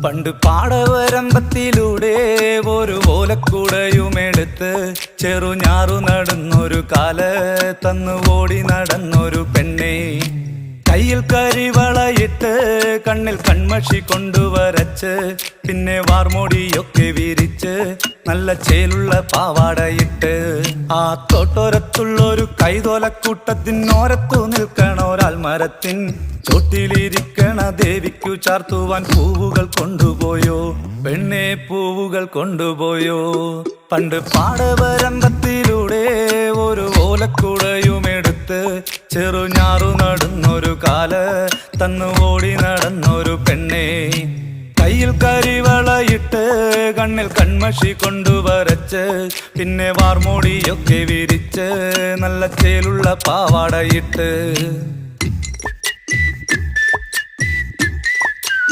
പണ്ട് പാടവരമ്പത്തിലൂടെ ഒരു ഓലക്കുടയുമെടുത്ത് ചെറുഞാറു നടന്നൊരു കാല് തന്നു ഓടി നടന്നൊരു പെണ്ണെ. കയ്യിൽ കരിവളയിട്ട് കണ്ണിൽ കൺമഷി കൊണ്ടുവരച്ച് പിന്നെ വാർമോടിയൊക്കെ വിരിച്ച് നല്ല ചേലുള്ള പാവാടയിട്ട് ആ തോട്ടോരത്തുള്ളൊരു കൈതോലക്കൂട്ടത്തിനോരത്തു നിൽക്കണ ഒരാൾ മരത്തിൻ ചോട്ടിലിരിക്കണ ദേവിക്കു ചാർത്തുവാൻ പൂവുകൾ കൊണ്ടുപോയോ പെണ്ണെ, പൂവുകൾ കൊണ്ടുപോയോ. പണ്ട് പാടവരമ്പത്തിലൂടെ ഒരു ഓലക്കുടയുമെടുത്ത് ചെറുഞാറു നടന്നൊരു കാല് തന്നു ഓടി നടന്നൊരു പെണ്ണെ. കയ്യിൽ കരിവളയിട്ട് കണ്ണിൽ കൺമഷി കൊണ്ടുവരച്ച് പിന്നെ വാർമോടിയൊക്കെ വിരിച്ച് നല്ല ചേലുള്ള പാവാടയിട്ട്